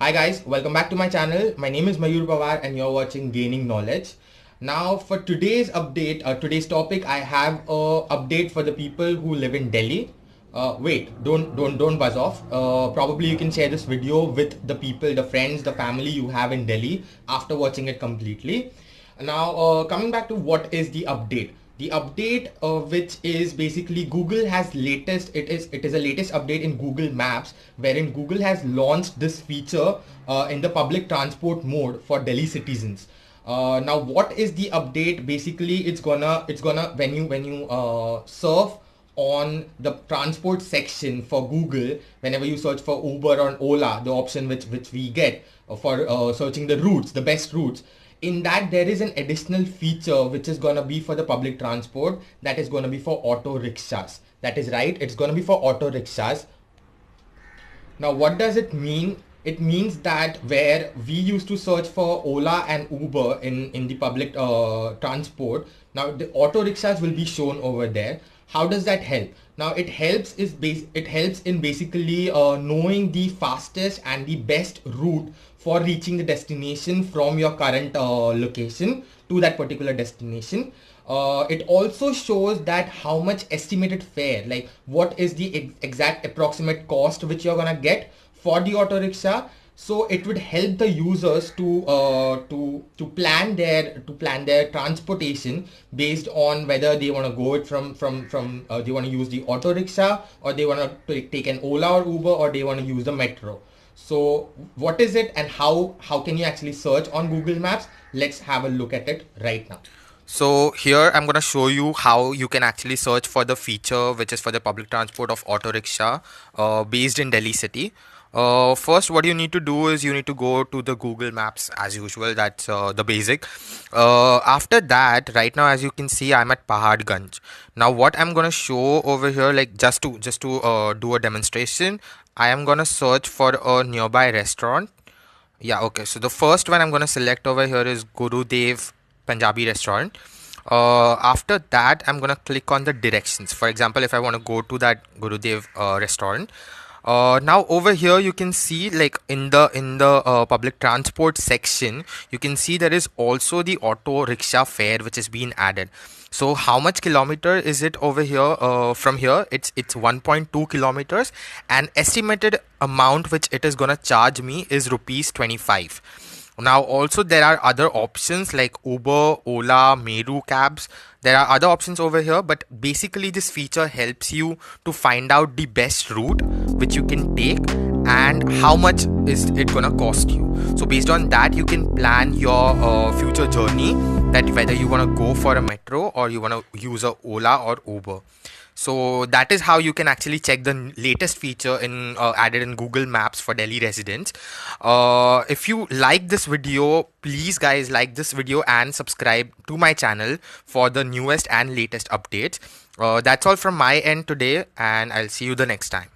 Hi guys, welcome back to my channel. My name is Mayur Pawar and you're watching Gaining Knowledge. Now for today's update, today's topic, I have a update for the people who live in Delhi. Wait, don't buzz off. Probably you can share this video with the people, the friends, the family you have in Delhi after watching it completely. Now, coming back to what is the update. The update, which is basically Google has latest. It is a latest update in Google Maps, wherein Google has launched this feature in the public transport mode for Delhi citizens. Now, what is the update? Basically, it's gonna when you surf on the transport section for Google, whenever you search for Uber or Ola, the option which we get for searching the routes, the best routes. In that, there is an additional feature which is gonna be for the public transport, that is gonna be for auto rickshaws. That is right, it's gonna be for auto rickshaws. Now, what does it mean? It means that where we used to search for Ola and Uber in the public transport, now the auto rickshaws will be shown over there. How does that help? Now it helps in basically knowing the fastest and the best route for reaching the destination from your current location to that particular destination. It also shows that how much estimated fare, like what is the exact approximate cost which you're gonna get for the auto rickshaw. So it would help the users to plan their transportation based on whether they want to go it from they want to use the auto rickshaw, or they want to take an Ola or Uber, or they want to use the metro. So what is it, and how can you actually search on Google Maps? Let's have a look at it right now. So here I'm going to show you how you can actually search for the feature which is for the public transport of auto rickshaw based in Delhi city. First, what you need to do is you need to go to the Google Maps as usual. That's the basic. After that, right now, as you can see, I'm at Paharganj. Now, what I'm gonna show over here, like just to do a demonstration, I am gonna search for a nearby restaurant. Yeah, okay. So the first one I'm gonna select over here is Gurudev Punjabi restaurant. After that, I'm gonna click on the directions. For example, if I want to go to that Gurudev restaurant, now over here you can see, like in the public transport section, you can see there is also the auto rickshaw fare which is being added. So how much kilometer is it over here? From here, it's 1.2 kilometers, and estimated amount which it is gonna charge me is rupees 25. Now also there are other options like Uber, Ola, Meru cabs. There are other options over here, but basically this feature helps you to find out the best route which you can take and how much is it gonna cost you. So based on that, you can plan your future journey, that whether you want to go for a metro or you want to use a Ola or Uber. So that is how you can actually check the latest feature in added in Google Maps for Delhi residents. If you like this video, please guys like this video and subscribe to my channel for the newest and latest updates. That's all from my end today, and I'll see you the next time.